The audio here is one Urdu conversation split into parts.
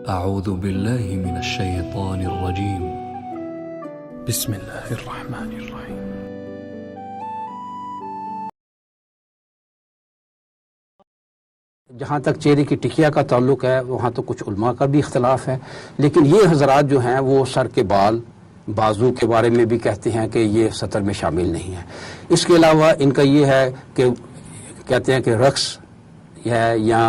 أعوذ بالله من الشيطان الرجيم بسم الله الرحمن الرحيم جہاں تک چہرے کی ٹکیا کا تعلق ہے وہاں تو کچھ علماء کا بھی اختلاف ہے، لیکن یہ حضرات جو ہیں وہ سر کے بال بازو کے بارے میں بھی کہتے ہیں کہ یہ سطر میں شامل نہیں ہے۔ اس کے علاوہ ان کا یہ ہے کہ کہتے ہیں کہ رقص ہے یا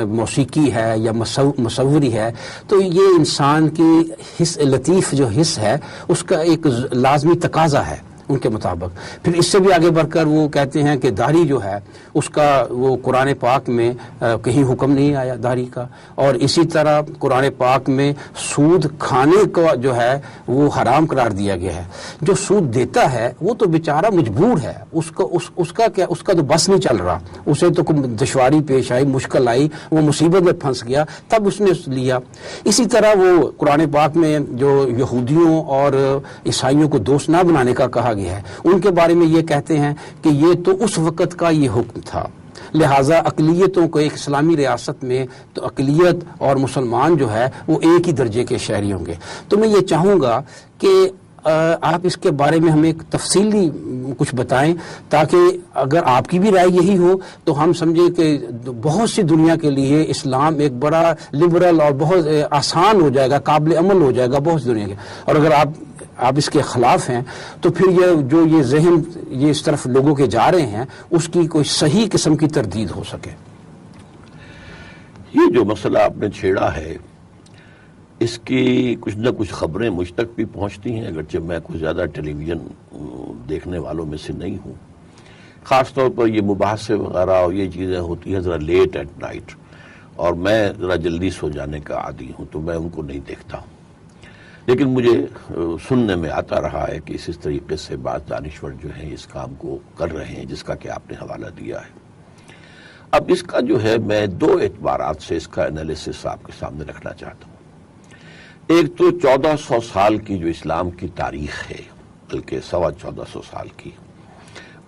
موسیقی ہے یا مصوری ہے، تو یہ انسان کی حس لطیف جو حس ہے اس کا ایک لازمی تقاضا ہے ان کے مطابق۔ پھر اس سے بھی آگے بڑھ کر وہ کہتے ہیں کہ داڑھی جو ہے اس کا وہ قرآن پاک میں کہیں حکم نہیں آیا داڑھی کا، اور اسی طرح قرآن پاک میں سود کھانے کا جو ہے وہ حرام قرار دیا گیا ہے۔ جو سود دیتا ہے وہ تو بیچارہ مجبور ہے، اس کا تو بس نہیں چل رہا، اسے تو کوئی دشواری پیش آئی، مشکل آئی، وہ مصیبت میں پھنس گیا تب اس نے لیا۔ اسی طرح وہ قرآن پاک میں جو یہودیوں اور عیسائیوں کو دوست نہ بنانے کا کہا گیا ہے، ان کے بارے میں یہ کہتے ہیں کہ یہ تو اس وقت کا یہ حکم تھا، لہٰذا اقلیتوں کو ایک اسلامی ریاست میں تو اقلیت اور مسلمان جو ہے وہ ایک ہی درجے کے شہری ہوں گے۔ تو میں یہ چاہوں گا کہ آپ اس کے بارے میں ہمیں تفصیلی کچھ بتائیں، تاکہ اگر آپ کی بھی رائے یہی ہو تو ہم سمجھیں کہ بہت سی دنیا کے لیے اسلام ایک بڑا لبرل اور بہت آسان ہو جائے گا، قابل عمل ہو جائے گا بہت سی دنیا کے۔ اور اگر آپ اس کے خلاف ہیں تو پھر یہ ذہن یہ اس طرف لوگوں کے جا رہے ہیں اس کی کوئی صحیح قسم کی تردید ہو سکے۔ یہ جو مسئلہ آپ نے چھیڑا ہے اس کی کچھ نہ کچھ خبریں مجھ تک بھی پہنچتی ہیں، اگرچہ میں کچھ زیادہ ٹیلی ویژن دیکھنے والوں میں سے نہیں ہوں۔ خاص طور پر یہ مباحثے وغیرہ اور یہ چیزیں ہوتی ہیں ذرا لیٹ ایٹ نائٹ، اور میں ذرا جلدی سو جانے کا عادی ہوں تو میں ان کو نہیں دیکھتا ہوں، لیکن مجھے سننے میں آتا رہا ہے کہ اس طریقے سے بعض دانشور جو ہیں اس کام کو کر رہے ہیں جس کا کہ آپ نے حوالہ دیا ہے۔ اب اس کا جو ہے میں دو اعتبارات سے اس کا انالیسس آپ کے سامنے رکھنا چاہتا ہوں۔ ایک تو 1400 سال کی جو اسلام کی تاریخ ہے، بلکہ 1450 سال کی،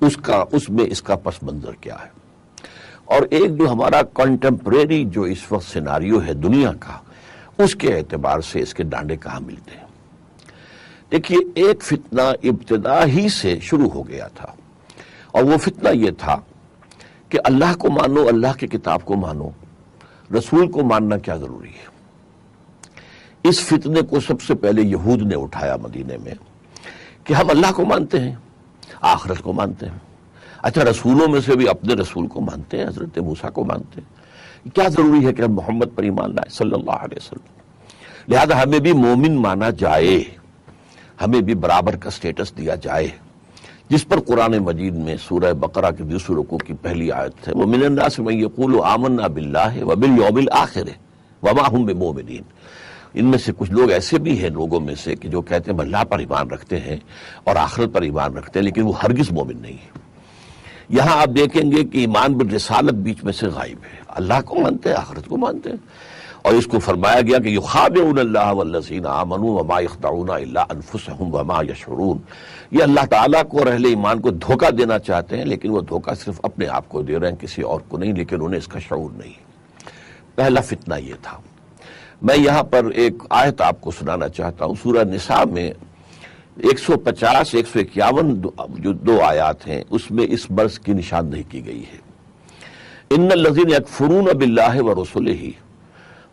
اس میں اس کا پس منظر کیا ہے، اور ایک جو ہمارا کنٹمپریری جو اس وقت سیناریو ہے دنیا کا، اس کے اعتبار سے اس کے ڈانڈے کہاں ملتے ہیں۔ دیکھیے، ایک فتنہ ابتدا ہی سے شروع ہو گیا تھا، اور وہ فتنہ یہ تھا کہ اللہ کو مانو، اللہ کی کتاب کو مانو، رسول کو ماننا کیا ضروری ہے۔ اس فتنے کو سب سے پہلے یہود نے اٹھایا مدینے میں کہ ہم اللہ کو مانتے ہیں، آخرت کو مانتے ہیں، اچھا رسولوں میں سے بھی اپنے رسول کو مانتے ہیں، حضرت موسیٰ کو مانتے ہیں، کیا ضروری ہے کہ ہم محمد پر ایمان لائیں صلی اللہ علیہ وسلم۔ لہذا ہمیں بھی مومن مانا جائے، ہمیں بھی برابر کا سٹیٹس دیا جائے، جس پر قرآن مجید میں سورہ بقرہ کے دوسرے رکوع کی پہلی آیت ہے، وَمِنَ النَّاسِ مَن يَقُولُ آمَنَّا بِاللَّهِ وَبِالْيَوْمِ الْآخِرِ وَمَا هُم بِمُؤْمِنِينَ۔ ان میں سے کچھ لوگ ایسے بھی ہیں لوگوں میں سے کہ جو کہتے ہیں اللہ پر ایمان رکھتے ہیں اور آخرت پر ایمان رکھتے ہیں، لیکن وہ ہرگز مومن نہیں ہے۔ یہاں آپ دیکھیں گے کہ ایمان بالرسالت بیچ میں سے غائب ہے، اللہ کو مانتے ہیں، آخرت کو مانتے ہیں، اور اس کو فرمایا گیا کہ یخادعون اللہ والذین آمنوا وما یخدعون الا انفسهم وما یشعرون۔ یہ اللہ تعالیٰ کو اور اہل ایمان کو دھوکہ دینا چاہتے ہیں، لیکن وہ دھوکہ صرف اپنے آپ کو دے رہے ہیں، کسی اور کو نہیں، لیکن انہیں اس کا شعور نہیں۔ پہلا فتنہ یہ تھا۔ میں یہاں پر ایک آیت آپ کو سنانا چاہتا ہوں، سورہ نساء میں 150 151 جو دو آیات ہیں اس میں اس مرض کی نشاندہی کی گئی ہے۔ ان الذین یکفرون باللہ ورسلہ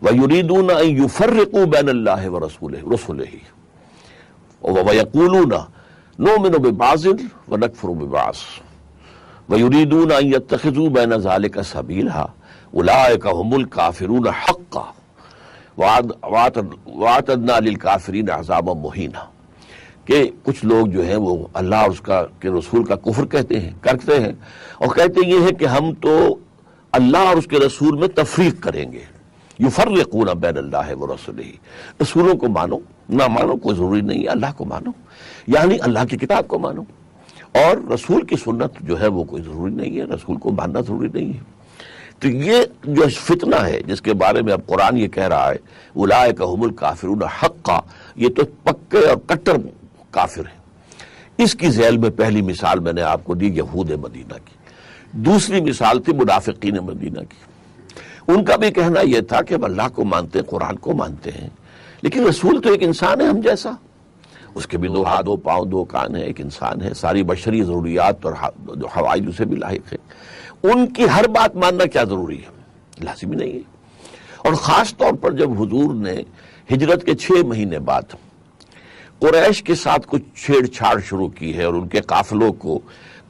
ویریدون ان یفرقوا بین اللہ ورسلہ ویقولون نؤمن ببعض ونکفر ببعض ویریدون ان یتخذوا بین ذلک سبیلا اولئک هم الکافرون حقا وَاعْتَدْنَا لِلْكَافِرِينَ عَذَابًا مُهِينًا۔ کہ کچھ لوگ جو ہیں وہ اللہ اور اس کے رسول کا کفر کرتے ہیں اور کہتے یہ ہے کہ ہم تو اللہ اور اس کے رسول میں تفریق کریں گے۔ یفرقون بین اللہ ورسلہ، رسولوں کو مانو نہ مانو کوئی ضروری نہیں ہے، اللہ کو مانو، یعنی اللہ کی کتاب کو مانو، اور رسول کی سنت جو ہے وہ کوئی ضروری نہیں ہے، رسول کو ماننا ضروری نہیں ہے۔ تو یہ جو فتنہ ہے جس کے بارے میں اب قرآن یہ کہہ رہا ہے اولئک هم الکافرون حقا، یہ تو پکے اور کٹر کافر ہیں۔ اس کی ذیل میں پہلی مثال میں نے آپ کو دی یہود مدینہ کی، دوسری مثال تھی منافقین مدینہ کی۔ ان کا بھی کہنا یہ تھا کہ ہم اللہ کو مانتے ہیں، قرآن کو مانتے ہیں، لیکن رسول تو ایک انسان ہے ہم جیسا، اس کے بھی 2 ہاتھ 2 پاؤں 2 کان ہیں، ایک انسان ہے، ساری بشری ضروریات اور جو حوائج اسے بھی لاحق ہے، ان کی ہر بات ماننا کیا ضروری ہے؟ لازمی نہیں ہے۔ اور خاص طور پر جب حضور نے ہجرت کے 6 مہینے بعد قریش کے ساتھ کچھ چھیڑ چھاڑ شروع کی ہے اور ان کے قافلوں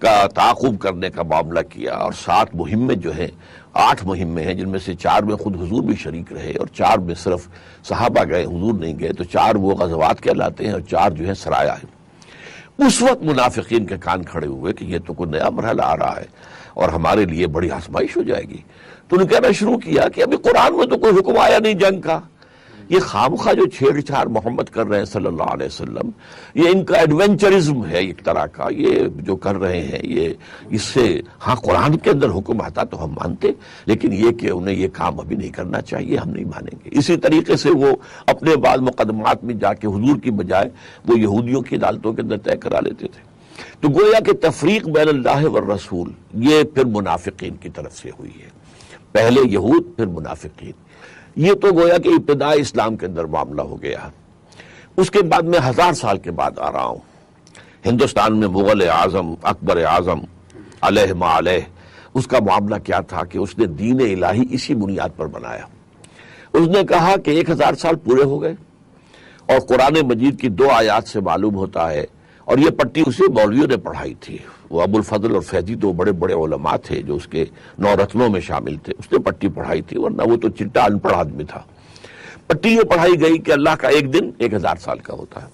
کا تعاقب کرنے کا معاملہ کیا، اور 7 مہمیں جو ہیں، 8 مہمیں ہیں جن میں سے 4 میں خود حضور بھی شریک رہے اور 4 میں صرف صحابہ گئے، حضور نہیں گئے، تو 4 وہ غزوات کہلاتے ہیں اور 4 جو ہیں سرایا ہے۔ اس وقت منافقین کے کان کھڑے ہوئے کہ یہ تو کوئی نیا مرحلہ آ رہا ہے اور ہمارے لیے بڑی آزمائش ہو جائے گی، تو انہوں نے کہنا شروع کیا کہ ابھی قرآن میں تو کوئی حکم آیا نہیں جنگ کا، یہ خامخواہ جو چھیڑ چھاڑ محمد کر رہے ہیں صلی اللہ علیہ وسلم، یہ ان کا ایڈونچرزم ہے ایک طرح کا، یہ جو کر رہے ہیں یہ اس سے، ہاں قرآن کے اندر حکم آتا تو ہم مانتے، لیکن یہ کہ انہیں یہ کام ابھی نہیں کرنا چاہیے، ہم نہیں مانیں گے۔ اسی طریقے سے وہ اپنے بعض مقدمات میں جا کے حضور کی بجائے وہ یہودیوں کی عدالتوں کے اندر طے کرا لیتے تھے۔ تو گویا کہ تفریق بین اللہ والرسول یہ پھر منافقین کی طرف سے ہوئی ہے، پہلے یہود پھر منافقین، یہ تو گویا کہ ابتدائی اسلام کے اندر معاملہ ہو گیا۔ اس کے بعد میں 1000 سال کے بعد آ رہا ہوں، ہندوستان میں مغل اعظم اکبر اعظم علیہ ما علیہ، اس کا معاملہ کیا تھا کہ اس نے دین الہی اسی بنیاد پر بنایا۔ اس نے کہا کہ 1000 سال پورے ہو گئے، اور قرآن مجید کی 2 آیات سے معلوم ہوتا ہے، اور یہ پٹی اسے مولویوں نے پڑھائی تھی، وہ ابو الفضل اور فیضی 2 بڑے بڑے علماء تھے جو اس کے 9 رتنوں میں شامل تھے، اس نے پٹی پڑھائی تھی، ورنہ وہ تو چٹا ان پڑھ آدمی تھا۔ پٹی یہ پڑھائی گئی کہ اللہ کا ایک دن 1000 سال کا ہوتا ہے،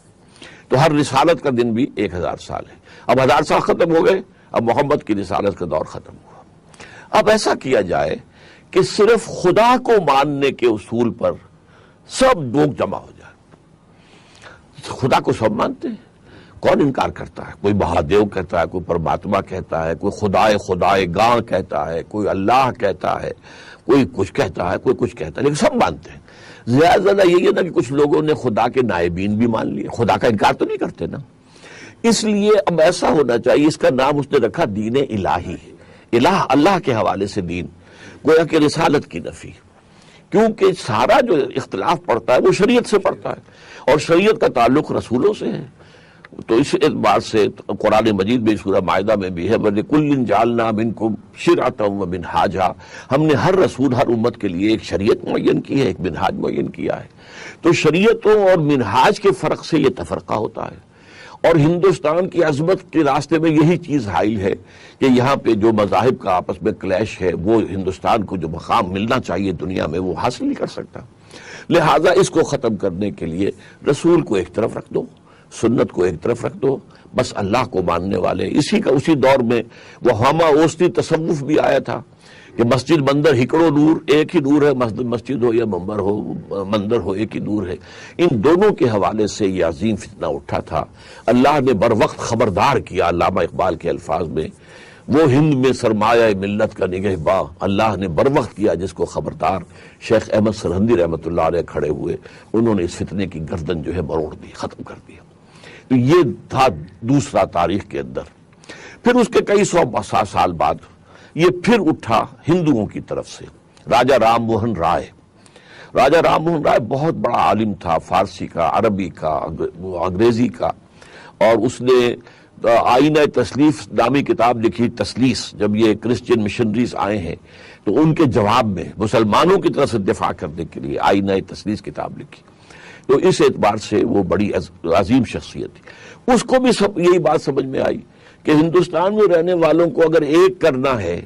تو ہر رسالت کا دن بھی 1000 سال ہے۔ اب 1000 سال ختم ہو گئے، اب محمد کی رسالت کا دور ختم ہوا۔ اب ایسا کیا جائے کہ صرف خدا کو ماننے کے اصول پر سب لوگ جمع ہو جائے۔ خدا کو سب مانتے ہیں، کون انکار کرتا ہے؟ کوئی مہادیو کہتا ہے، کوئی پرماتما کہتا ہے، کوئی خدائے گاں کہتا ہے، کوئی اللہ کہتا ہے، کوئی کچھ کہتا ہے، کوئی کچھ کہتا ہے، لیکن سب مانتے ہیں۔ زیادہ یہی ہے نا کہ کچھ لوگوں نے خدا کے نائبین بھی مان لیے، خدا کا انکار تو نہیں کرتے نا۔ اس لیے اب ایسا ہونا چاہیے، اس کا نام اس نے رکھا دین الہی، الہ اللہ کے حوالے سے دین، گویا کہ رسالت کی نفی، کیونکہ سارا جو اختلاف پڑتا ہے وہ شریعت سے پڑتا ہے، اور شریعت کا تعلق رسولوں سے ہے۔ تو اس اعتبار سے قرآن مجید میں سورہ مائدہ میں بھی ہے وَلِكُلٍّ جَعَلْنَا مِنْكُمْ شِرْعَةً وَمِنْهَاجًا، ہم نے ہر رسول ہر امت کے لیے ایک شریعت معین کی ہے، ایک منہاج معین کیا ہے۔ تو شریعتوں اور منہاج کے فرق سے یہ تفرقہ ہوتا ہے، اور ہندوستان کی عظمت کے راستے میں یہی چیز حائل ہے کہ یہاں پہ جو مذاہب کا آپس میں کلیش ہے، وہ ہندوستان کو جو مقام ملنا چاہیے دنیا میں وہ حاصل نہیں کر سکتا۔ لہٰذا اس کو ختم کرنے کے لیے رسول کو ایک طرف رکھ دو، سنت کو ایک طرف رکھ دو، بس اللہ کو ماننے والے۔ اسی دور میں وہ ہما اوسطی تصوف بھی آیا تھا کہ مسجد مندر ہکڑو نور، ایک ہی نور ہے، مسجد ہو یا مندر ہو ایک ہی نور ہے۔ ان دونوں کے حوالے سے یہ عظیم فتنہ اٹھا تھا۔ اللہ نے بر وقت خبردار کیا، علامہ اقبال کے الفاظ میں، وہ ہند میں سرمایہ ملت کا نگہباں، اللہ نے بر وقت کیا جس کو خبردار۔ شیخ احمد سرہندی رحمۃ اللہ علیہ کھڑے ہوئے، انہوں نے اس فتنے کی گردن جو ہے مروڑ دی، ختم کر دیا۔ تو یہ تھا دوسرا تاریخ کے اندر۔ پھر اس کے کئی 100 سال بعد یہ پھر اٹھا ہندوؤں کی طرف سے، راجہ رام موہن رائے۔ راجہ رام موہن رائے بہت بڑا عالم تھا، فارسی کا، عربی کا، انگریزی کا، اور اس نے آئینہ تسلیف نامی کتاب لکھی۔ تسلیس، جب یہ کرسچین مشنریز آئے ہیں تو ان کے جواب میں مسلمانوں کی طرف سے دفاع کرنے کے لیے آئینہ تسلیس کتاب لکھی۔ تو اس اعتبار سے وہ بڑی عظیم شخصیت تھی۔ اس کو بھی یہی بات سمجھ میں آئی کہ ہندوستان میں رہنے والوں کو اگر ایک کرنا ہے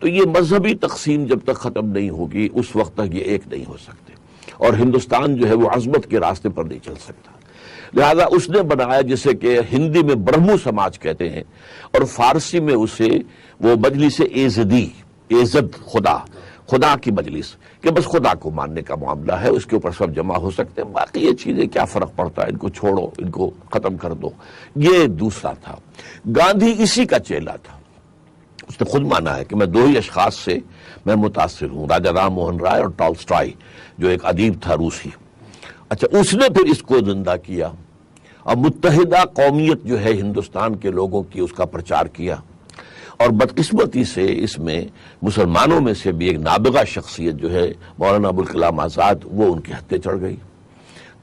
تو یہ مذہبی تقسیم جب تک ختم نہیں ہوگی اس وقت تک یہ ایک نہیں ہو سکتے، اور ہندوستان جو ہے وہ عظمت کے راستے پر نہیں چل سکتا۔ لہذا اس نے بنایا جسے کہ ہندی میں برہمو سماج کہتے ہیں، اور فارسی میں اسے وہ مجلس ایزدی، ایزد خدا کی مجلس، کہ بس خدا کو ماننے کا معاملہ ہے، اس کے اوپر سب جمع ہو سکتے ہیں، باقی یہ چیزیں کیا فرق پڑتا ہے، ان کو چھوڑو، ان کو ختم کر دو۔ یہ دوسرا تھا۔ گاندھی اسی کا چیلا تھا، اس نے خود مانا ہے کہ میں 2 ہی اشخاص سے میں متاثر ہوں، راجہ رام موہن رائے اور ٹالسٹائی جو ایک ادیب تھا روسی۔ اچھا، اس نے پھر اس کو زندہ کیا، اور متحدہ قومیت جو ہے ہندوستان کے لوگوں کی، اس کا پرچار کیا، اور بدقسمتی سے اس میں مسلمانوں میں سے بھی ایک نابغہ شخصیت جو ہے مولانا ابوالکلام آزاد، وہ ان کے ہتھے چڑھ گئی،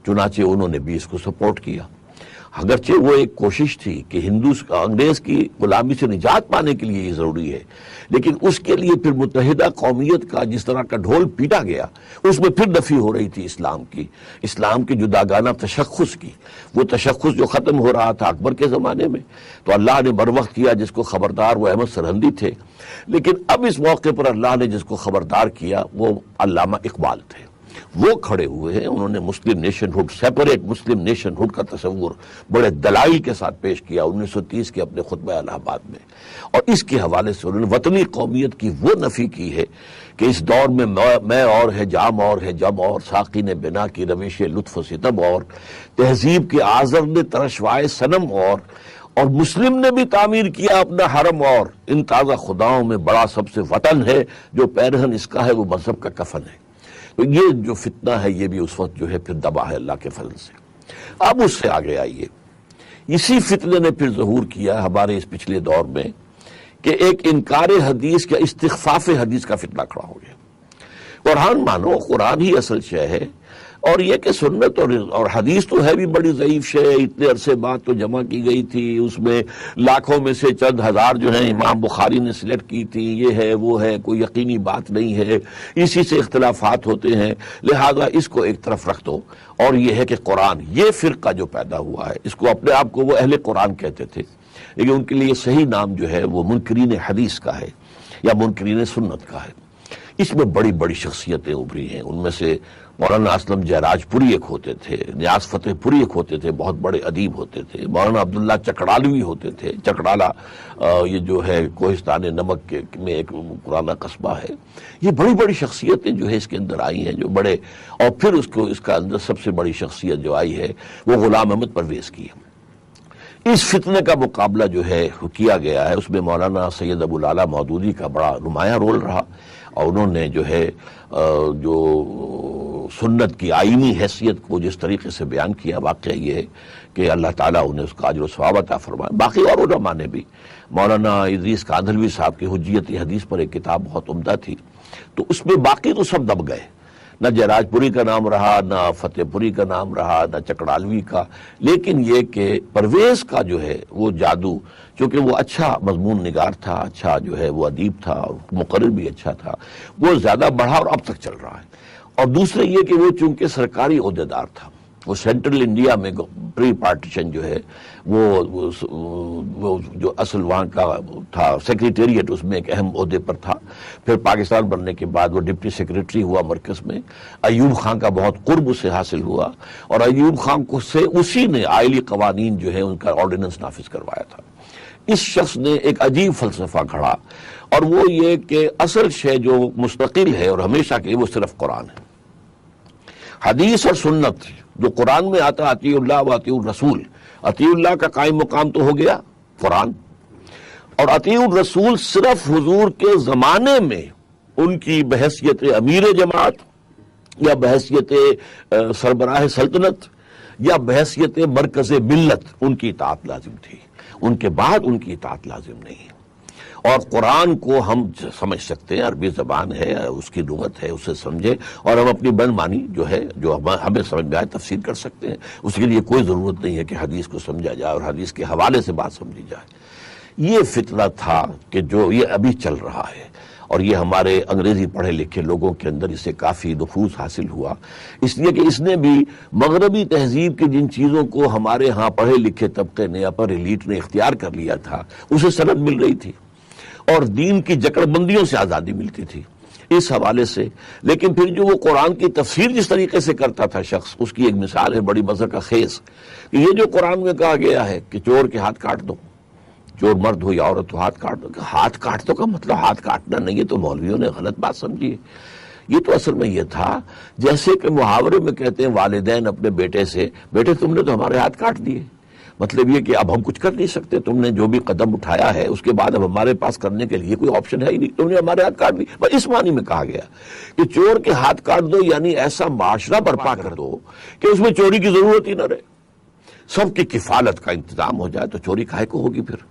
چنانچہ انہوں نے بھی اس کو سپورٹ کیا۔ اگرچہ وہ ایک کوشش تھی کہ انگریز کی غلامی سے نجات پانے کے لیے یہ ضروری ہے، لیکن اس کے لیے پھر متحدہ قومیت کا جس طرح کا ڈھول پیٹا گیا، اس میں پھر نفی ہو رہی تھی اسلام کی جداگانہ تشخص کی، وہ تشخص جو ختم ہو رہا تھا اکبر کے زمانے میں، تو اللہ نے بروقت کیا جس کو خبردار وہ احمد سرہندی تھے، لیکن اب اس موقع پر اللہ نے جس کو خبردار کیا وہ علامہ اقبال تھے۔ وہ کھڑے ہوئے ہیں، انہوں نے مسلم نیشن ہوڈ، سیپریٹ مسلم نیشن ہوڈ کا تصور بڑے دلائل کے ساتھ پیش کیا 1930 کے اپنے خطبہ الہ آباد میں، اور اس کے حوالے سے انہوں نے وطنی قومیت کی وہ نفی کی ہے کہ اس دور میں میں اور ہے، جام اور ہے، جم اور، ساقی نے بنا کی روش لطف و ستم اور، تہذیب کے آزر نے ترشوائے صنم اور مسلم نے بھی تعمیر کیا اپنا حرم، اور ان تازہ خداؤں میں بڑا سب سے وطن ہے، جو پیرہن اس کا ہے وہ مذہب کا کفن ہے۔ تو یہ جو فتنہ ہے یہ بھی اس وقت جو ہے پھر دبا ہے اللہ کے فضل سے۔ اب اس سے آگے آئیے، اسی فتنے نے پھر ظہور کیا ہمارے اس پچھلے دور میں کہ ایک انکار حدیث کا، استخفاف حدیث کا فتنہ کھڑا ہو گیا۔ قرآن مانو، قرآن ہی اصل شے ہے، اور یہ کہ سنت اور حدیث تو ہے بھی بڑی ضعیف شے، اتنے عرصے بعد تو جمع کی گئی تھی، اس میں لاکھوں میں سے چند ہزار جو ہیں امام بخاری نے سلیکٹ کی تھی، یہ ہے وہ ہے، کوئی یقینی بات نہیں ہے، اسی سے اختلافات ہوتے ہیں، لہذا اس کو ایک طرف رکھ دو۔ اور یہ ہے کہ قرآن، یہ فرقہ جو پیدا ہوا ہے، اس کو اپنے آپ کو وہ اہل قرآن کہتے تھے، لیکن ان کے لیے صحیح نام جو ہے وہ منکرین حدیث کا ہے یا منکرین سنت کا ہے۔ اس میں بڑی بڑی شخصیتیں ابھری ہیں، ان میں سے مولانا اسلم جیراج پوری ایک ہوتے تھے، نیاز فتح پوری ایک ہوتے تھے، بہت بڑے ادیب ہوتے تھے، مولانا عبداللہ چکڑالوی ہوتے تھے، چکڑالہ یہ جو ہے کوہستان نمک میں ایک پرانا قصبہ ہے۔ یہ بڑی بڑی شخصیتیں جو ہے اس کے اندر آئی ہیں، جو بڑے، اور پھر اس کا اندر سب سے بڑی شخصیت جو آئی ہے وہ غلام احمد پرویز کی ہے۔ اس فتنے کا مقابلہ جو ہے کیا گیا ہے، اس میں مولانا سید ابوالعلا مودودی کا بڑا نمایاں رول رہا، اور انہوں نے جو ہے جو سنت کی آئینی حیثیت کو جس طریقے سے بیان کیا، واقعہ یہ ہے کہ اللہ تعالیٰ انہیں اس کا اجر و ثواب عطا فرمائے۔ باقی اور علماء نے بھی، مولانا ادریس کاندھلوی صاحب کی حجیت حدیث پر ایک کتاب بہت عمدہ تھی، تو اس میں باقی تو سب دب گئے، نہ جیراج پوری کا نام رہا، نہ فتح پوری کا نام رہا، نہ چکڑالوی کا، لیکن یہ کہ پرویز کا جو ہے وہ جادو، چونکہ وہ اچھا مضمون نگار تھا، اچھا جو ہے وہ ادیب تھا، اور مقرر بھی اچھا تھا، وہ زیادہ بڑھا اور اب تک چل رہا ہے۔ اور دوسرے یہ کہ وہ چونکہ سرکاری عہدیدار تھا، وہ سینٹرل انڈیا میں پری پارٹیشن جو ہے وہ جو اصل وہاں کا تھا سیکریٹریٹ، اس میں ایک اہم عہدے پر تھا، پھر پاکستان بننے کے بعد وہ ڈپٹی سیکریٹری ہوا مرکز میں، ایوب خان کا بہت قرب سے حاصل ہوا، اور ایوب خان کو سے اسی نے آئلی قوانین جو ہے ان کا آرڈیننس نافذ کروایا تھا۔ اس شخص نے ایک عجیب فلسفہ گھڑا، اور وہ یہ کہ اصل شے جو مستقل ہے اور ہمیشہ کے وہ صرف قرآن ہے۔ حدیث اور سنت جو قرآن میں آتا، اطیع اللہ و اطیع الرسول، اطیع اللہ کا قائم مقام تو ہو گیا قرآن، اور اطیع الرسول صرف حضور کے زمانے میں ان کی بحیثیت امیر جماعت یا بحیثیت سربراہ سلطنت یا بحیثیت مرکز ملت ان کی اطاعت لازم تھی، ان کے بعد ان کی اطاعت لازم نہیں ہے۔ اور قرآن کو ہم سمجھ سکتے ہیں، عربی زبان ہے، اس کی لغت ہے، اسے سمجھے، اور ہم اپنی من مانی جو ہے جو ہمیں سمجھ میں آئے تفسیر کر سکتے ہیں، اس کے لیے کوئی ضرورت نہیں ہے کہ حدیث کو سمجھا جائے اور حدیث کے حوالے سے بات سمجھی جائے۔ یہ فتنہ تھا کہ جو یہ ابھی چل رہا ہے، اور یہ ہمارے انگریزی پڑھے لکھے لوگوں کے اندر اسے کافی نفوذ حاصل ہوا، اس لیے کہ اس نے بھی مغربی تہذیب کی جن چیزوں کو ہمارے ہاں پڑھے لکھے طبقے نے، اپر ایلیٹ نے اختیار کر لیا تھا، اسے سند مل رہی تھی، اور دین کی جکڑ بندیوں سے آزادی ملتی تھی اس حوالے سے۔ لیکن پھر جو وہ قرآن کی تفسیر جس طریقے سے کرتا تھا شخص، اس کی ایک مثال ہے بڑی مزہ کا خیز، کہ یہ جو قرآن میں کہا گیا ہے کہ چور کے ہاتھ کاٹ دو، چور مرد ہو یا عورت ہو ہاتھ کاٹ دو، ہاتھ کاٹ دو کا مطلب ہاتھ کاٹنا نہیں ہے، تو مولویوں نے غلط بات سمجھی ہے۔ یہ تو اصل میں یہ تھا جیسے کہ محاورے میں کہتے ہیں والدین اپنے بیٹے سے، بیٹے تم نے تو ہمارے ہاتھ کاٹ دیے، مطلب یہ کہ اب ہم کچھ کر نہیں سکتے، تم نے جو بھی قدم اٹھایا ہے اس کے بعد اب ہمارے پاس کرنے کے لیے کوئی آپشن ہے ہی نہیں، تم نے ہمارے ہاتھ کاٹ دی۔ بس اس معنی میں کہا گیا کہ چور کے ہاتھ کاٹ دو، یعنی ایسا معاشرہ برپا کر دو کہ اس میں چوری کی ضرورت ہی نہ رہے، سب کی کفالت کا انتظام ہو جائے، تو چوری کاہے کو ہوگی پھر۔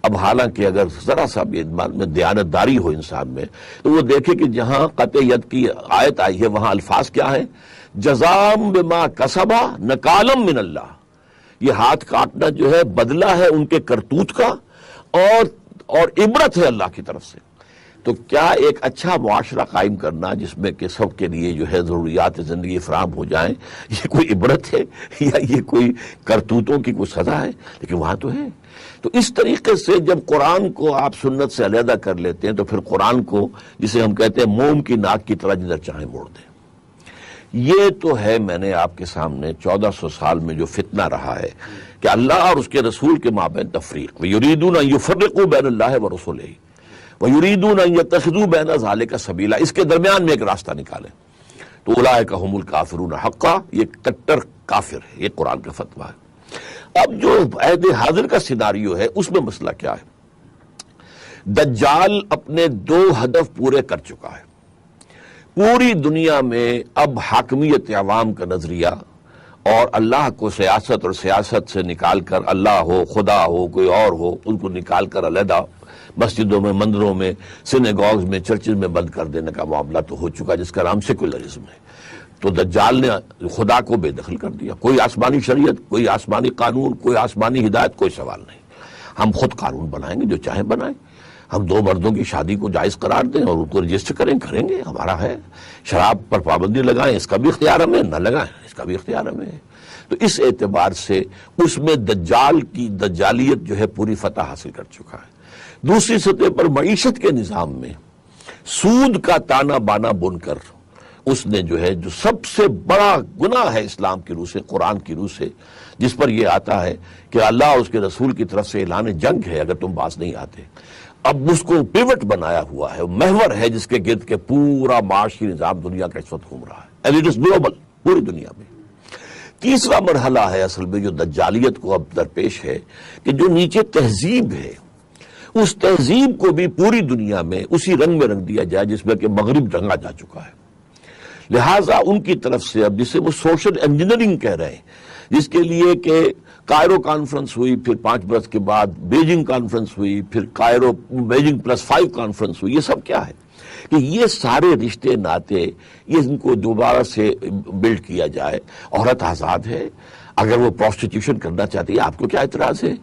اب حالانکہ اگر ذرا سا بھی میں دیانتداری ہو انسان میں تو وہ دیکھے کہ جہاں قطع ید کی آیت آئی ہے وہاں الفاظ کیا ہے؟ جزام بما کسبا نکالم من اللہ، یہ ہاتھ کاٹنا جو ہے بدلہ ہے ان کے کرتوت کا اور عبرت ہے اللہ کی طرف سے۔ تو کیا ایک اچھا معاشرہ قائم کرنا جس میں کہ سب کے لیے جو ہے ضروریات زندگی فراہم ہو جائیں، یہ کوئی عبرت ہے یا یہ کوئی کرتوتوں کی کوئی سزا ہے؟ لیکن وہاں تو ہے۔ تو اس طریقے سے جب قرآن کو آپ سنت سے علیحدہ کر لیتے ہیں تو پھر قرآن کو، جسے ہم کہتے ہیں موم کی ناک کی طرح جدھر چاہیں موڑ دیں۔ یہ تو ہے میں نے آپ کے سامنے 1400 سال میں جو فتنہ رہا ہے کہ اللہ اور اس کے رسول کے مابین تفریق، وَيُرِيدُونَ أَن يُفَرِّقُوا بَيْنَ اللَّهِ وَرُسُلِهِ وَيُرِيدُونَ أَن يَتَّخِذُوا بَيْنَ ذَلِكَ سَبِيلًا، اس کے درمیان میں ایک راستہ نکالیں تو اولئک ھم الکافرون حقا، یہ کٹر کافر ہے، یہ قرآن کا فتویٰ ہے۔ اب جو عہد حاضر کا سیناریو ہے اس میں مسئلہ کیا ہے؟ دجال اپنے 2 ہدف پورے کر چکا ہے۔ پوری دنیا میں اب حاکمیت عوام کا نظریہ اور اللہ کو سیاست اور سیاست سے نکال کر اللہ ہو، خدا ہو، کوئی اور ہو، ان کو نکال کر علیحدہ مسجدوں میں، مندروں میں، سینیگوگز میں، چرچز میں بند کر دینے کا معاملہ تو ہو چکا جس کا نام سیکولرزم ہے۔ تو دجال نے خدا کو بے دخل کر دیا، کوئی آسمانی شریعت، کوئی آسمانی قانون، کوئی آسمانی ہدایت، کوئی سوال نہیں، ہم خود قانون بنائیں گے، جو چاہیں بنائیں، ہم 2 مردوں کی شادی کو جائز قرار دیں اور ان کو رجسٹر کریں گے، ہمارا ہے۔ شراب پر پابندی لگائیں، اس کا بھی اختیار ہمیں، نہ لگائیں اس کا بھی اختیار ہمیں ہے۔ تو اس اعتبار سے اس میں دجال کی دجالیت جو ہے پوری فتح حاصل کر چکا ہے۔ دوسری سطح پر معیشت کے نظام میں سود کا تانا بانا بن کر اس نے جو ہے جو سب سے بڑا گناہ ہے اسلام کی روح سے، قرآن کی روح سے، جس پر یہ آتا ہے کہ اللہ اور اس کے رسول کی طرف سے اعلان جنگ ہے اگر تم باز نہیں آتے، اب اس کو پیوٹ بنایا ہوا ہے، محور ہے جس کے گرد کے پورا معاشی نظام دنیا کا اس وقت گھوم رہا ہے، اینڈ اٹ از گلوبل، پوری دنیا میں۔ تیسرا مرحلہ ہے اصل میں جو دجالیت کو اب درپیش ہے کہ جو نیچے تہذیب ہے اس تہذیب کو بھی پوری دنیا میں اسی رنگ میں رنگ دیا جائے جس میں کہ مغرب رنگا جا چکا ہے۔ لہٰذا ان کی طرف سے اب جسے وہ سوشل انجینئرنگ کہہ رہے ہیں، جس کے لیے کہ کائرو کانفرنس ہوئی، پھر 5 برس کے بعد بیجنگ کانفرنس ہوئی، پھر کائرو بیجنگ +5 کانفرنس ہوئی، یہ سب کیا ہے کہ یہ سارے رشتے ناتے یہ ان کو دوبارہ سے بلڈ کیا جائے۔ عورت آزاد ہے، اگر وہ پروسٹیٹیوشن کرنا چاہتی ہے آپ کو کیا اعتراض ہے؟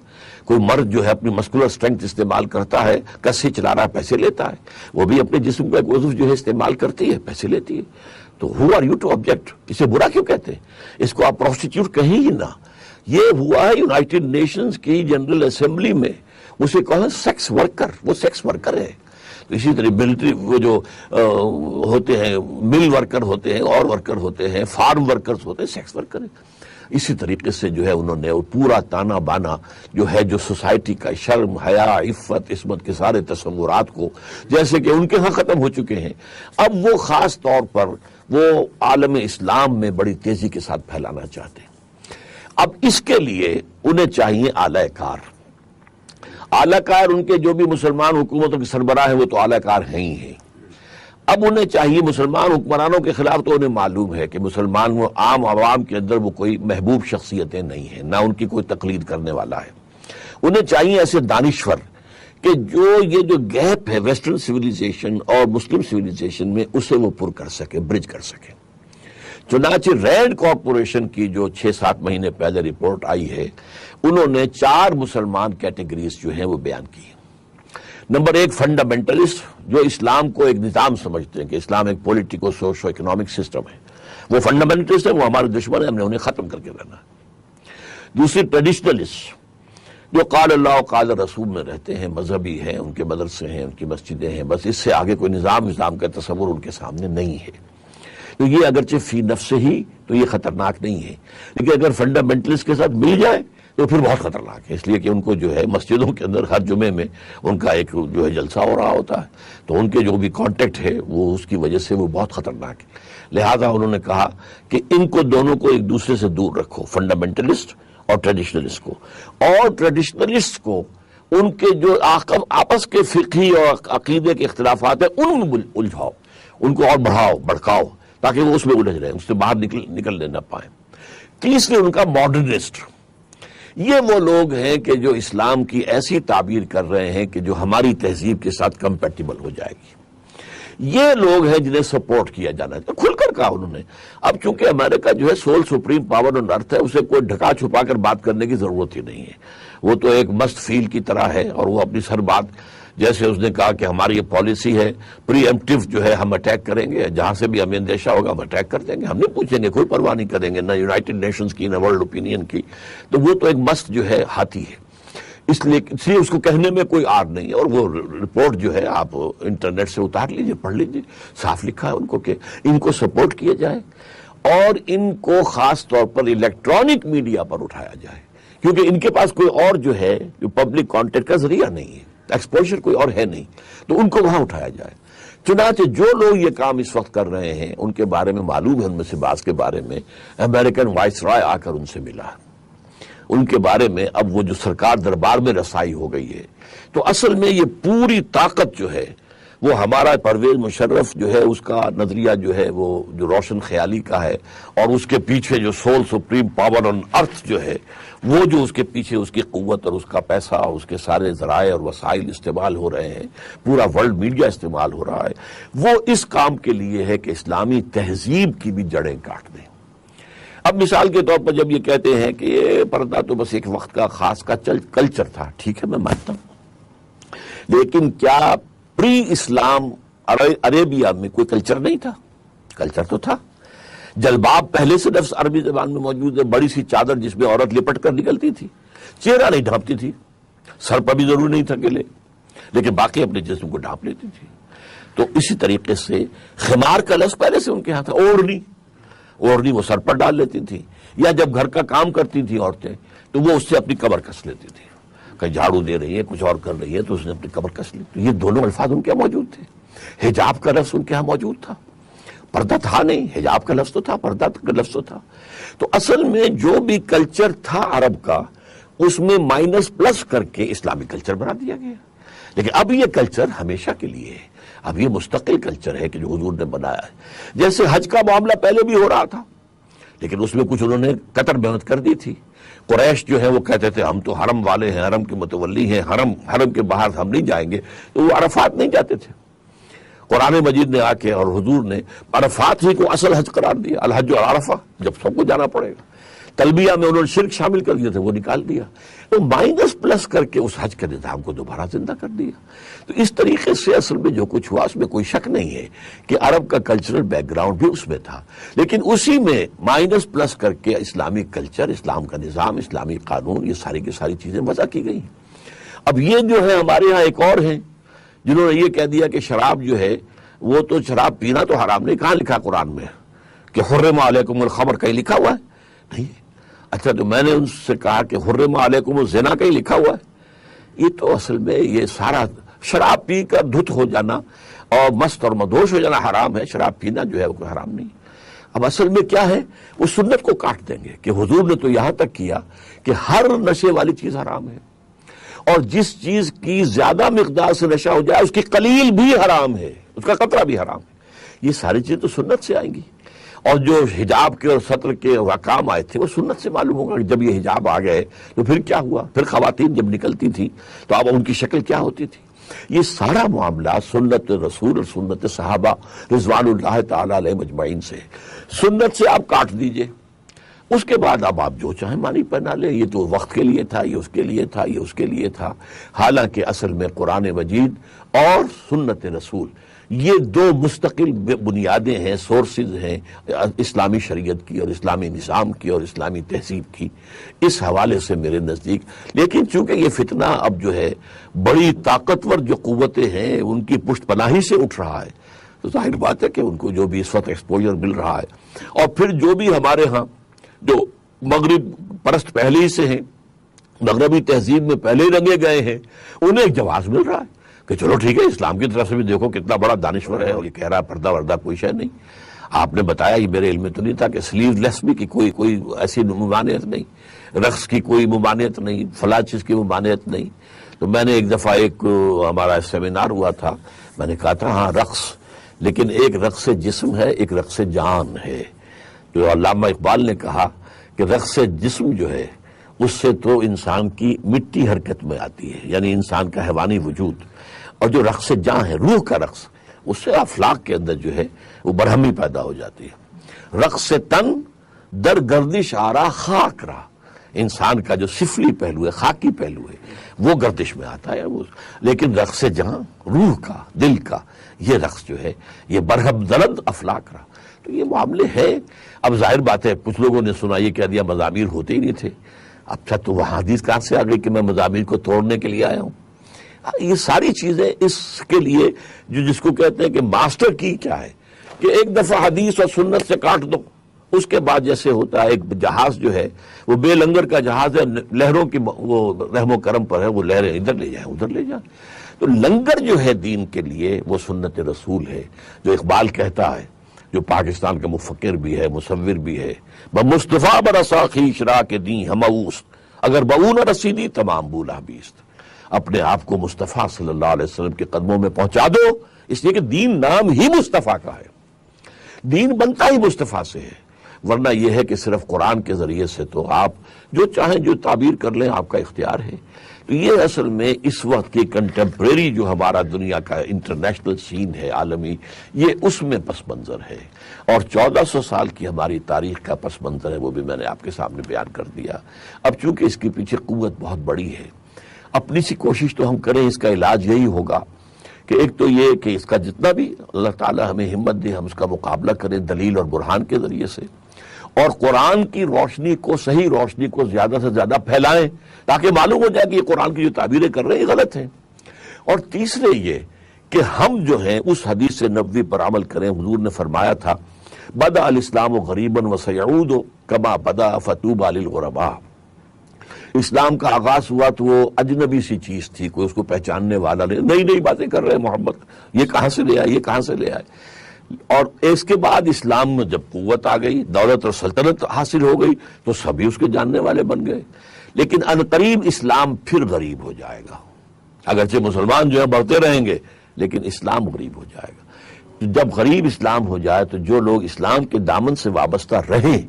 کوئی مرد جو ہے اپنی مسکولر اسٹرینتھ استعمال کرتا ہے، کسی چلا رہا ہے، پیسے لیتا ہے، وہ بھی اپنے جسم کا ایک عضو جو ہے استعمال کرتی ہے، پیسے لیتی ہے، تو who are you to object؟ اسے برا کیوں کہتے ہیں؟ اس کو آپ پروسٹیٹیوٹ کہیں ہی نہ۔ یہ ہوا ہے یونائٹڈ نیشنز کی جنرل اسمبلی میں، اسے کہا سیکس ورکر، وہ سیکس ورکر ہے۔ اسی طرح ملٹری وہ جو ہوتے ہیں، مل ورکر ہوتے ہیں، اور ورکر ہوتے ہیں، فارم ورکرز ہوتے ہیں، سیکس ورکر ہیں۔ اسی طریقے سے جو ہے انہوں نے پورا تانا بانا جو ہے جو سوسائٹی کا شرم، حیا، عفت، عصمت کے سارے تصورات کو جیسے کہ ان کے ہاں ختم ہو چکے ہیں، اب وہ خاص طور پر وہ عالم اسلام میں بڑی تیزی کے ساتھ پھیلانا چاہتے ہیں۔ اب اس کے لیے انہیں چاہیے اعلی کار۔ اعلی کار ان کے جو بھی مسلمان حکومتوں کے سربراہ ہیں وہ تو اعلی کار ہیں ہی ہیں۔ اب انہیں چاہیے مسلمان حکمرانوں کے خلاف تو انہیں معلوم ہے کہ مسلمان وہ عام عوام کے اندر وہ کوئی محبوب شخصیتیں نہیں ہیں، نہ ان کی کوئی تقلید کرنے والا ہے۔ انہیں چاہیے ایسے دانشور کہ جو یہ جو گیپ ہے ویسٹرن سویلائزیشن اور مسلم سویلائزیشن میں اسے وہ پر کر سکے، برج کر سکے۔ چنانچہ رینڈ کارپوریشن کی جو 6-7 مہینے پہلے رپورٹ آئی ہے، انہوں نے 4 مسلمان کیٹیگریز جو ہیں وہ بیان کی۔ نمبر 1 فنڈامنٹلسٹ، جو اسلام کو ایک نظام سمجھتے ہیں کہ اسلام ایک پولیٹیکو سوشو اکنامک سسٹم ہے، وہ فنڈامنٹلسٹ ہیں، وہ ہمارے دشمن ہیں، ہم نے انہیں ختم کر کے رہنا ہے۔ دوسری ٹریڈیشنلسٹ، جو قال اللہ و قال رسول میں رہتے ہیں، مذہبی ہیں، ان کے مدرسے ہیں، ان کی مسجدیں ہیں، بس اس سے آگے کوئی نظام کا تصور ان کے سامنے نہیں ہے۔ تو یہ اگرچہ فی نفس ہی تو یہ خطرناک نہیں ہے، لیکن اگر فنڈامنٹلسٹ کے ساتھ مل جائے تو پھر بہت خطرناک ہے، اس لیے کہ ان کو جو ہے مسجدوں کے اندر ہر جمعے میں ان کا ایک جو ہے جلسہ ہو رہا ہوتا ہے، تو ان کے جو بھی کانٹیکٹ ہے وہ اس کی وجہ سے وہ بہت خطرناک ہے۔ لہذا انہوں نے کہا کہ ان کو دونوں کو ایک دوسرے سے دور رکھو، فنڈامنٹلسٹ اور ٹریڈیشنلسٹ کو، اور ٹریڈیشنلسٹ کو ان کے جو آپس کے فقہی اور عقیدے کے اختلافات ہیں ان میں الجھاؤ، ان کو اور بڑھکاؤ تاکہ وہ اس میں الجھ رہے، اس سے باہر نکلنے نہ پائیں۔ تیسرے ان کا ماڈرنسٹ، یہ وہ لوگ ہیں کہ جو اسلام کی ایسی تعبیر کر رہے ہیں کہ جو ہماری تہذیب کے ساتھ کمپیٹیبل ہو جائے گی. یہ لوگ ہیں جنہیں سپورٹ کیا جانا ہے. کھل کر کہا انہوں نے. اب چونکہ امریکہ جو ہے سول سپریم پاور آن ارتھ ہے، اسے کوئی ڈھکا چھپا کر بات کرنے کی ضرورت ہی نہیں ہے. وہ تو ایک مست فیل کی طرح ہے، اور وہ اپنی ہر بات، جیسے اس نے کہا کہ ہماری یہ پالیسی ہے پری ایمپٹیو جو ہے ہم اٹیک کریں گے، جہاں سے بھی ہمیں اندیشہ ہوگا ہم اٹیک کر دیں گے، ہم نہیں پوچھیں گے، کوئی پرواہ نہیں کریں گے، نہ یونائٹڈ نیشنز کی نہ ورلڈ اوپینین کی. تو وہ تو ایک مست جو ہے ہاتھی ہے، اس لیے اس کو کہنے میں کوئی آر نہیں ہے. اور وہ رپورٹ جو ہے آپ انٹرنیٹ سے اتار لیجئے، پڑھ لیجئے، صاف لکھا ہے ان کو کہ ان کو سپورٹ کیا جائے اور ان کو خاص طور پر الیکٹرانک میڈیا پر اٹھایا جائے، کیونکہ ان کے پاس کوئی اور جو ہے جو پبلک کانٹیکٹ کا ذریعہ نہیں ہے، ایکسپوجر کوئی اور ہے نہیں، تو ان کو وہاں اٹھایا جائے. چنانچہ جو لوگ یہ کام اس وقت کر رہے ہیں ان کے بارے میں معلوم ہے، ان میں سے بعض کے بارے میں امریکن وائس رائے آ کر ان سے ملا، ان کے بارے میں اب وہ جو سرکار دربار میں رسائی ہو گئی ہے. تو اصل میں یہ پوری طاقت جو ہے وہ ہمارا پرویز مشرف جو ہے اس کا نظریہ جو ہے وہ جو روشن خیالی کا ہے، اور اس کے پیچھے جو سول سپریم پاور آن ارتھ جو ہے وہ جو اس کے پیچھے اس کی قوت اور اس کا پیسہ اور اس کے سارے ذرائع اور وسائل استعمال ہو رہے ہیں، پورا ورلڈ میڈیا استعمال ہو رہا ہے، وہ اس کام کے لیے ہے کہ اسلامی تہذیب کی بھی جڑیں کاٹ دیں. اب مثال کے طور پر جب یہ کہتے ہیں کہ یہ پردہ تو بس ایک وقت کا خاص کا کلچر تھا، ٹھیک ہے میں مانتا ہوں، لیکن کیا پری اسلام عربیہ میں کوئی کلچر نہیں تھا؟ کلچر تو تھا. جلباب پہلے سے لفظ عربی زبان میں موجود ہے، بڑی سی چادر جس میں عورت لپٹ کر نکلتی تھی، چہرہ نہیں ڈھانپتی تھی، سر پر بھی ضرور نہیں تھا کہ لے، لیکن باقی اپنے جسم کو ڈھانپ لیتی تھی. تو اسی طریقے سے خمار کا لفظ پہلے سے ان کے ہاں تھا. اوڑھنی وہ سر پر ڈال لیتی تھی، یا جب گھر کا کام کرتی تھی عورتیں تو وہ اس سے اپنی کمر کس لیتی تھی، کہیں جھاڑو دے رہی ہے کچھ اور کر رہی ہے تو اس نے اپنی کمر کس لی. یہ دونوں الفاظ ان کے یہاں موجود تھے. حجاب کا لفظ ان کے ہاں موجود تھا، پردہ تھا نہیں، حجاب کا لفظ تو تھا، پردہ کا لفظ تو تھا. تو اصل میں جو بھی کلچر تھا عرب کا اس میں مائنس پلس کر کے اسلامی کلچر بنا دیا گیا. لیکن اب یہ کلچر ہمیشہ کے لیے ہے، اب یہ مستقل کلچر ہے کہ جو حضور نے بنایا ہے. جیسے حج کا معاملہ پہلے بھی ہو رہا تھا لیکن اس میں کچھ انہوں نے قطر بہت کر دی تھی. قریش جو ہے وہ کہتے تھے ہم تو حرم والے ہیں، حرم کے متولی ہیں، حرم کے باہر ہم نہیں جائیں گے، تو وہ عرفات نہیں جاتے تھے. قرآن مجید نے آ کے اور حضور نے عرفات ہی کو اصل حج قرار دیا، الحج عرفہ، جب سب کو جانا پڑے گا. تلبیہ میں انہوں نے شرک شامل کر دیا تھا، وہ نکال دیا. تو مائنس پلس کر کے اس حج کے نظام کو دوبارہ زندہ کر دیا. تو اس طریقے سے اصل میں جو کچھ ہوا اس میں کوئی شک نہیں ہے کہ عرب کا کلچرل بیک گراؤنڈ بھی اس میں تھا، لیکن اسی میں مائنس پلس کر کے اسلامی کلچر، اسلام کا نظام، اسلامی قانون، یہ ساری کی ساری چیزیں وضع کی گئی. اب یہ جو ہے ہمارے ہاں ایک اور ہیں جنہوں نے یہ کہہ دیا کہ شراب جو ہے وہ تو شراب پینا تو حرام نہیں. کہاں لکھا قرآن میں کہ حرم علیکم الخمر؟ کہیں لکھا ہوا ہے؟ نہیں. اچھا تو میں نے ان سے کہا کہ حرم علیکم الزنا کہیں لکھا ہوا ہے؟ یہ تو اصل میں یہ سارا شراب پی کر دھت ہو جانا اور مست اور مدہوش ہو جانا حرام ہے، شراب پینا جو ہے وہ کوئی حرام نہیں. اب اصل میں کیا ہے، وہ سنت کو کاٹ دیں گے کہ حضور نے تو یہاں تک کیا کہ ہر نشے والی چیز حرام ہے، اور جس چیز کی زیادہ مقدار سے نشہ ہو جائے اس کی قلیل بھی حرام ہے، اس کا قطرہ بھی حرام ہے. یہ ساری چیزیں تو سنت سے آئیں گی. اور جو حجاب کے اور سطر کے احکام آئے تھے وہ سنت سے معلوم ہوگا کہ جب یہ حجاب آ گئے تو پھر کیا ہوا، پھر خواتین جب نکلتی تھی تو اب ان کی شکل کیا ہوتی تھی. یہ سارا معاملہ سنت رسول اور سنت صحابہ رضوان اللہ تعالی علیہ مجمعین سے، سنت سے آپ کاٹ دیجئے. اس کے بعد اب آپ جو چاہیں مانی پہنا لیں. یہ تو وقت کے لیے تھا، یہ اس کے لیے تھا، یہ اس کے لیے تھا. حالانکہ اصل میں قرآن مجید اور سنت رسول یہ دو مستقل بنیادیں ہیں، سورسز ہیں اسلامی شریعت کی اور اسلامی نظام کی اور اسلامی تہذیب کی. اس حوالے سے میرے نزدیک، لیکن چونکہ یہ فتنہ اب جو ہے بڑی طاقتور جو قوتیں ہیں ان کی پشت پناہی سے اٹھ رہا ہے، تو ظاہر بات ہے کہ ان کو جو بھی اس وقت ایکسپوجر مل رہا ہے، اور پھر جو بھی ہمارے ہاں جو مغرب پرست پہلے ہی سے ہیں، مغربی تہذیب میں پہلے ہی رنگے گئے ہیں، انہیں ایک جواز مل رہا ہے کہ چلو ٹھیک ہے، اسلام کی طرف سے بھی دیکھو کتنا بڑا دانشور ہے اور یہ کہہ رہا ہے پردہ وردہ کوئی شے نہیں. آپ نے بتایا، یہ میرے علم میں تو نہیں تھا کہ سلیو لیس بھی کی کوئی ایسی ممانعت نہیں، رقص کی کوئی ممانعت نہیں، فلاں چیز کی ممانعت نہیں. تو میں نے ایک دفعہ ہمارا سیمینار ہوا تھا، میں نے کہا تھا ہاں رقص، لیکن ایک رقص جسم ہے، ایک رقص جان ہے. جو علامہ اقبال نے کہا کہ رقص جسم جو ہے اس سے تو انسان کی مٹی حرکت میں آتی ہے، یعنی انسان کا حیوانی وجود، اور جو رقص جاں ہے، روح کا رقص، اس سے افلاک کے اندر جو ہے وہ برہمی پیدا ہو جاتی ہے۔ رقص تن در گردش آرا خاک را، انسان کا جو سفلی پہلو ہے، خاکی پہلو ہے، وہ گردش میں آتا ہے۔ لیکن رقص جہاں روح کا، دل کا، یہ رقص جو ہے یہ برہم درد افلاک رہا۔ تو یہ معاملے ہے۔ اب ظاہر بات ہے کچھ لوگوں نے سنا یہ کہہ دیا مزامیر ہوتے ہی نہیں تھے۔ اچھا تو وہ حدیث کہاں سے آ گئی کہ میں مزامیر کو توڑنے کے لیے آیا ہوں؟ یہ ساری چیزیں اس کے لیے جس کو کہتے ہیں کہ ماسٹر کی کیا ہے کہ ایک دفعہ حدیث اور سنت سے کاٹ دو، اس کے بعد جیسے ہوتا ہے ایک جہاز جو ہے وہ بے لنگر کا جہاز ہے، لہروں کی وہ رحم و کرم پر ہے، وہ لہریں ادھر لے جائیں ادھر لے جائیں۔ تو لنگر جو ہے دین کے لیے وہ سنت رسول ہے، جو اقبال کہتا ہے، جو پاکستان کا مفکر بھی ہے، مصور بھی ہے، بمصطفیٰ برسا خویش را کے دیں ہماؤست، اگر بہو نہ رسیدی تمام بولا بیست۔ اپنے آپ کو مصطفیٰ صلی اللہ علیہ وسلم کے قدموں میں پہنچا دو، اس لیے کہ دین نام ہی مصطفیٰ کا ہے، دین بنتا ہی مصطفیٰ سے ہے۔ ورنہ یہ ہے کہ صرف قرآن کے ذریعے سے تو آپ جو چاہیں جو تعبیر کر لیں، آپ کا اختیار ہے۔ تو یہ اصل میں اس وقت کی کنٹمپریری جو ہمارا دنیا کا انٹرنیشنل سین ہے عالمی، یہ اس میں پس منظر ہے، اور 1400 سال کی ہماری تاریخ کا پس منظر ہے، وہ بھی میں نے آپ کے سامنے بیان کر دیا۔ اب چونکہ اس کے پیچھے قوت بہت بڑی ہے، اپنی سی کوشش تو ہم کریں، اس کا علاج یہی ہوگا کہ ایک تو یہ کہ اس کا جتنا بھی اللہ تعالیٰ ہمیں ہمت دے ہم اس کا مقابلہ کریں دلیل اور برہان کے ذریعے سے، اور قرآن کی روشنی کو، صحیح روشنی کو زیادہ سے زیادہ پھیلائیں تاکہ معلوم ہو جائے کہ یہ قرآن کی جو تعبیریں کر رہے ہیں یہ غلط ہیں۔ اور تیسرے یہ کہ ہم جو ہیں اس حدیث نبوی پر عمل کریں۔ حضور نے فرمایا تھا بدأ الاسلام غریبا وسیعود کما بدأ فطوبی للغرباء، اسلام کا آغاز ہوا تو وہ اجنبی سی چیز تھی، کوئی اس کو پہچاننے والا نہیں، نئی نئی باتیں کر رہے محمد، یہ کہاں سے لے آئے، یہ کہاں سے لے آئے۔ اور اس کے بعد اسلام میں جب قوت آ گئی، دولت اور سلطنت حاصل ہو گئی، تو سبھی اس کے جاننے والے بن گئے۔ لیکن عنقریب اسلام پھر غریب ہو جائے گا، اگرچہ مسلمان جو ہے بڑھتے رہیں گے لیکن اسلام غریب ہو جائے گا۔ جب غریب اسلام ہو جائے تو جو لوگ اسلام کے دامن سے وابستہ رہیں،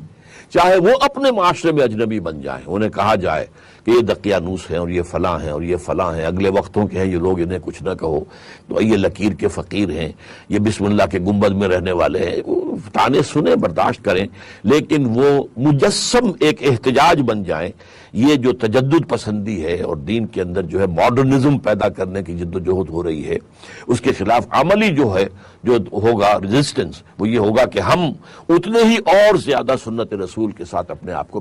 چاہے وہ اپنے معاشرے میں اجنبی بن جائیں، انہیں کہا جائے کہ یہ دقیانوس ہیں اور یہ فلاں ہیں اور یہ فلاں ہیں، اگلے وقتوں کے ہیں یہ لوگ، انہیں کچھ نہ کہو، تو یہ لکیر کے فقیر ہیں، یہ بسم اللہ کے گنبد میں رہنے والے ہیں، وہ تانے سنیں، برداشت کریں، لیکن وہ مجسم ایک احتجاج بن جائیں۔ یہ جو تجدد پسندی ہے اور دین کے اندر جو ہے ماڈرنزم پیدا کرنے کی جد و جہد ہو رہی ہے، اس کے خلاف عملی جو ہے جو ہوگا ریزسٹنس، وہ یہ ہوگا کہ ہم اتنے ہی اور زیادہ سنت رسول کے ساتھ اپنے آپ کو